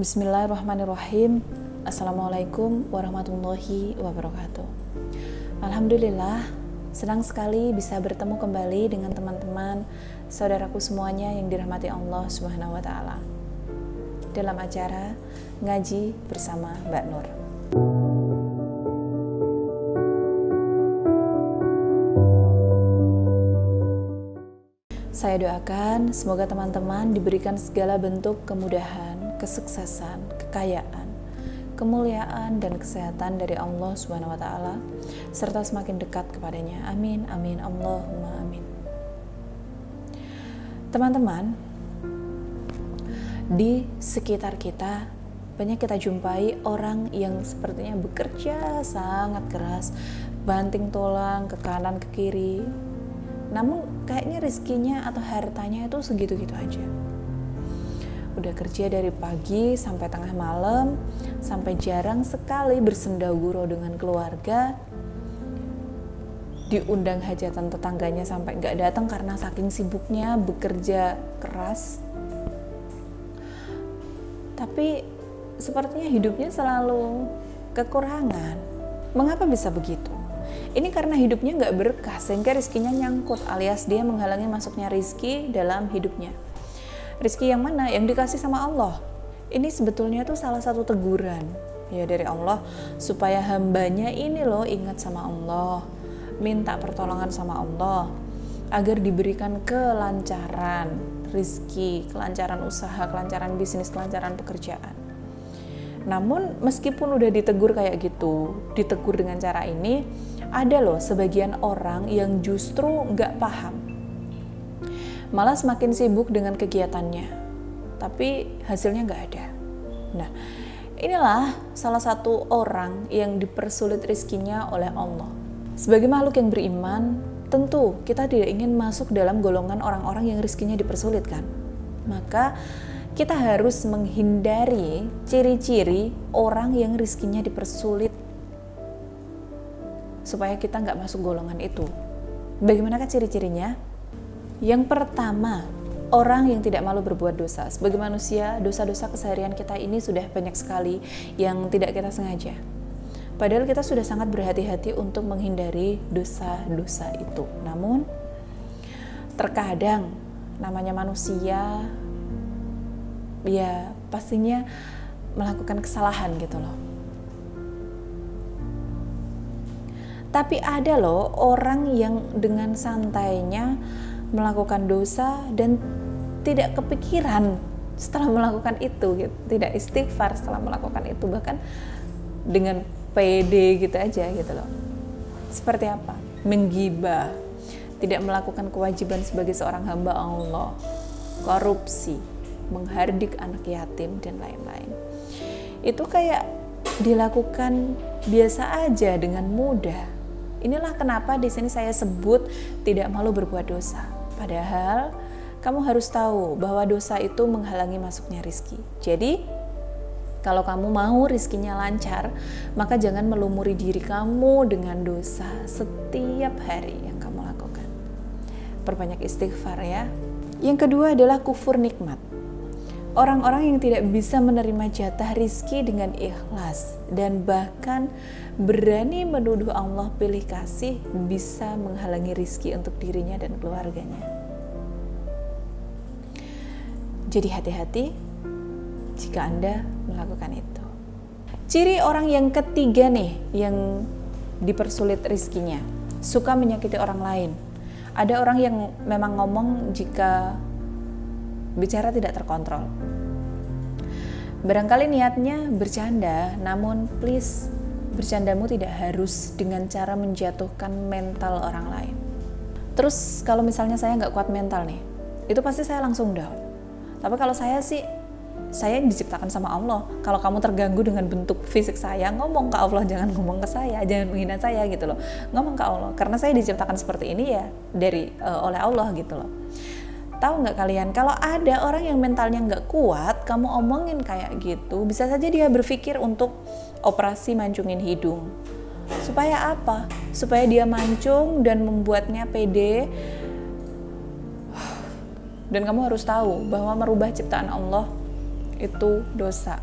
Bismillahirrahmanirrahim. Assalamualaikum warahmatullahi wabarakatuh. Alhamdulillah, senang sekali bisa bertemu kembali dengan teman-teman, saudaraku semuanya yang dirahmati Allah Subhanahu wa Ta'ala, dalam acara Ngaji Bersama Mbak Nur. Saya doakan semoga teman-teman diberikan segala bentuk kemudahan, kesuksesan, kekayaan, kemuliaan, dan kesehatan dari Allah Subhanahu wa Ta'ala, serta semakin dekat kepadanya. Amin, amin, Allahumma amin. Teman-teman, di sekitar kita banyak kita jumpai orang yang sepertinya bekerja sangat keras, banting tulang ke kanan ke kiri, namun kayaknya rezekinya atau hartanya itu segitu-gitu aja. Udah kerja dari pagi sampai tengah malam, sampai jarang sekali bersendaguro dengan keluarga, diundang hajatan tetangganya sampai gak datang karena saking sibuknya bekerja keras. Tapi sepertinya hidupnya selalu kekurangan. Mengapa bisa begitu? Ini karena hidupnya gak berkah, sehingga rezekinya nyangkut, alias dia menghalangi masuknya rezeki dalam hidupnya. Rezeki yang mana? Yang dikasih sama Allah. Ini sebetulnya tuh salah satu teguran ya dari Allah, supaya hambanya ini loh ingat sama Allah, minta pertolongan sama Allah, agar diberikan kelancaran rezeki, kelancaran usaha, kelancaran bisnis, kelancaran pekerjaan. Namun meskipun udah ditegur kayak gitu, ditegur dengan cara ini, ada loh sebagian orang yang justru nggak paham, malah semakin sibuk dengan kegiatannya, tapi hasilnya nggak ada. Nah, inilah salah satu orang yang dipersulit rezekinya oleh Allah. Sebagai makhluk yang beriman, tentu kita tidak ingin masuk dalam golongan orang-orang yang rezekinya dipersulit kan. Maka kita harus menghindari ciri-ciri orang yang rezekinya dipersulit, supaya kita nggak masuk golongan itu. Bagaimanakah ciri-cirinya? Yang pertama, orang yang tidak malu berbuat dosa. Sebagai manusia, dosa-dosa keseharian kita ini sudah banyak sekali yang tidak kita sengaja. Padahal kita sudah sangat berhati-hati untuk menghindari dosa-dosa itu. Namun, terkadang namanya manusia, ya pastinya melakukan kesalahan gitu loh. Tapi ada loh orang yang dengan santainya melakukan dosa dan tidak kepikiran setelah melakukan itu, gitu. Tidak istighfar setelah melakukan itu, bahkan dengan pede gitu aja gitu loh. Seperti apa? Menggibah, tidak melakukan kewajiban sebagai seorang hamba Allah, korupsi, menghardik anak yatim, dan lain-lain. Itu kayak dilakukan biasa aja dengan mudah. Inilah kenapa di sini saya sebut tidak malu berbuat dosa. Padahal kamu harus tahu bahwa dosa itu menghalangi masuknya rezeki. Jadi kalau kamu mau rezekinya lancar, maka jangan melumuri diri kamu dengan dosa setiap hari yang kamu lakukan. Perbanyak istighfar ya. Yang kedua adalah kufur nikmat. Orang-orang yang tidak bisa menerima jatah rizki dengan ikhlas dan bahkan berani menuduh Allah pilih kasih, bisa menghalangi rizki untuk dirinya dan keluarganya. Jadi hati-hati jika Anda melakukan itu. Ciri orang yang ketiga nih yang dipersulit rizkinya, suka menyakiti orang lain. Ada orang yang memang ngomong jika bicara tidak terkontrol. Barangkali niatnya bercanda, namun please, bercandamu tidak harus dengan cara menjatuhkan mental orang lain. Terus kalau misalnya saya nggak kuat mental nih, itu pasti saya langsung down. Tapi kalau saya sih, saya diciptakan sama Allah. Kalau kamu terganggu dengan bentuk fisik saya, ngomong ke Allah, jangan ngomong ke saya, jangan menghina saya gitu loh. Ngomong ke Allah, karena saya diciptakan seperti ini ya oleh Allah gitu loh. Tahu nggak kalian, kalau ada orang yang mentalnya nggak kuat, kamu omongin kayak gitu, bisa saja dia berpikir untuk operasi mancungin hidung. Supaya apa? Supaya dia mancung dan membuatnya pede. Dan kamu harus tahu bahwa merubah ciptaan Allah itu dosa.